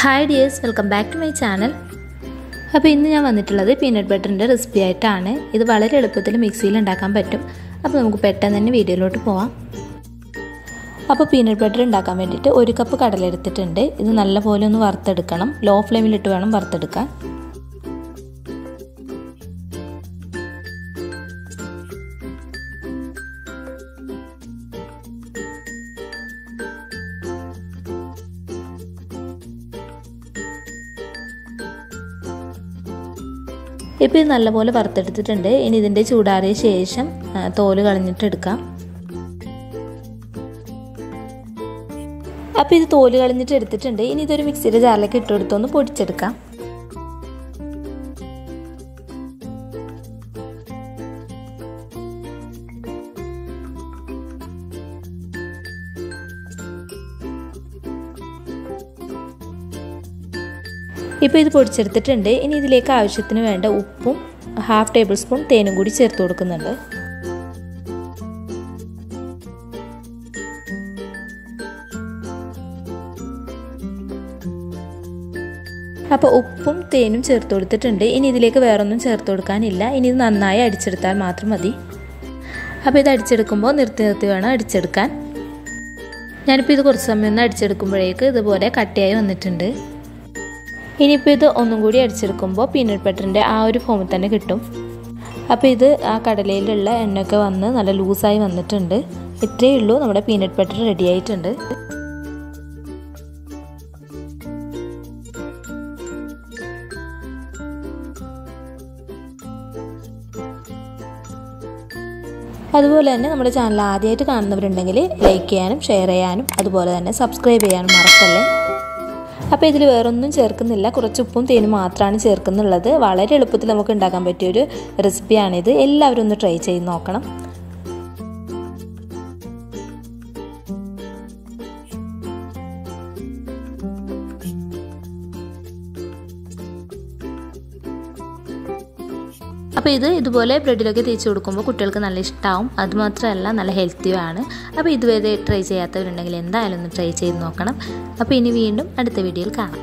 Hi dears, welcome back to my channel. അപ്പോൾ ഇന്ന് ഞാൻ വന്നിട്ടുള്ളത് പീനട്ട് ബട്ടറിൻ്റെ റെസിപ്പി ആയിട്ടാണ്. ഇത് വളരെ എളുപ്പത്തിൽ മിക്സിയിൽ ഉണ്ടാക്കാൻ പറ്റും. അപ്പോൾ നമുക്ക് പെട്ടെന്ന് തന്നെ വീഡിയോയിലോട്ട് പോവാം. അപ്പോൾ പീനട്ട് ബട്ടർ ഉണ്ടാക്കാൻ വേണ്ടിയിട്ട് 1 കപ്പ് കടല എടുത്തിട്ടുണ്ട്. ഇത് നല്ലപോലെ ഒന്ന് വറുത്തെടുക്കണം. ലോ ഫ്ലെയിമിലിട്ട് വേണം വറുത്തെടുക്കാൻ. ഇപ്പോൾ ഇത് നല്ലപോലെ വറുത്തെടുത്തിട്ടുണ്ട്. ഇനി ഇതിൻ്റെ ചൂടാറിയ ശേഷം തോല് കളഞ്ഞിട്ട് എടുക്കാം. അപ്പോൾ ഇത് തോല് കളഞ്ഞിട്ട് എടുത്തിട്ടുണ്ട്. ഇനി ഇതൊരു മിക്സിയുടെ ജാറിലേക്ക് ഇട്ടെടുത്തൊന്ന് പൊടിച്ചെടുക്കാം. ഇപ്പോൾ ഇത് പൊടിച്ചെടുത്തിട്ടുണ്ട്. ഇനി ഇതിലേക്ക് ആവശ്യത്തിന് വേണ്ട ഉപ്പും 1/2 ടേബിൾ സ്പൂൺ തേനും കൂടി ചേർത്ത് കൊടുക്കുന്നുണ്ട്. അപ്പോൾ ഉപ്പും തേനും ചേർത്ത് കൊടുത്തിട്ടുണ്ട്. ഇനി ഇതിലേക്ക് വേറൊന്നും ചേർത്ത് കൊടുക്കാനില്ല. ഇനി ഇത് നന്നായി അടിച്ചെടുത്താൽ മാത്രം മതി. അപ്പോൾ ഇത് അടിച്ചെടുക്കുമ്പോൾ നിർത്തി വേണം അടിച്ചെടുക്കാൻ. ഞാനിപ്പോൾ ഇത് കുറച്ച് സമയം ഒന്ന് അടിച്ചെടുക്കുമ്പോഴേക്ക് ഇതുപോലെ കട്ടിയായി വന്നിട്ടുണ്ട്. ഇനിയിപ്പോൾ ഇത് ഒന്നും കൂടി അടിച്ചെടുക്കുമ്പോൾ പീനട്ട് ബട്ടറിൻ്റെ ആ ഒരു ഫോമിൽ തന്നെ കിട്ടും. അപ്പോൾ ഇത് ആ കടലയിലുള്ള എണ്ണയൊക്കെ വന്ന് നല്ല ലൂസായി വന്നിട്ടുണ്ട്. ഇത്രയേ ഉള്ളൂ, നമ്മുടെ പീനട്ട് ബട്ടർ റെഡി ആയിട്ടുണ്ട്. അതുപോലെ തന്നെ നമ്മുടെ ചാനൽ ആദ്യമായിട്ട് കാണുന്നവരുണ്ടെങ്കിൽ ലൈക്ക് ചെയ്യാനും ഷെയർ ചെയ്യാനും അതുപോലെ തന്നെ സബ്സ്ക്രൈബ് ചെയ്യാനും മറക്കല്ലേ. അപ്പോൾ ഇതിൽ വേറൊന്നും ചേർക്കുന്നില്ല, കുറച്ച് ഉപ്പും തേനും മാത്രമാണ് ചേർക്കുന്നുള്ളത്. വളരെ എളുപ്പത്തിൽ നമുക്ക് ഉണ്ടാക്കാൻ പറ്റിയൊരു റെസിപ്പിയാണിത്. എല്ലാവരും ഒന്ന് ട്രൈ ചെയ്ത് നോക്കണം. അപ്പോൾ ഇതുപോലെ ബ്രെഡിലൊക്കെ തേച്ച് കൊടുക്കുമ്പോൾ കുട്ടികൾക്ക് നല്ല ഇഷ്ടമാവും. അതുമാത്രമല്ല നല്ല ഹെൽത്തിയുമാണ്. അപ്പോൾ ഇതുവരെ ട്രൈ ചെയ്യാത്തവരുണ്ടെങ്കിൽ എന്തായാലും ഒന്ന് ട്രൈ ചെയ്ത് നോക്കണം. അപ്പോൾ ഇനി വീണ്ടും അടുത്ത വീഡിയോയിൽ കാണാം.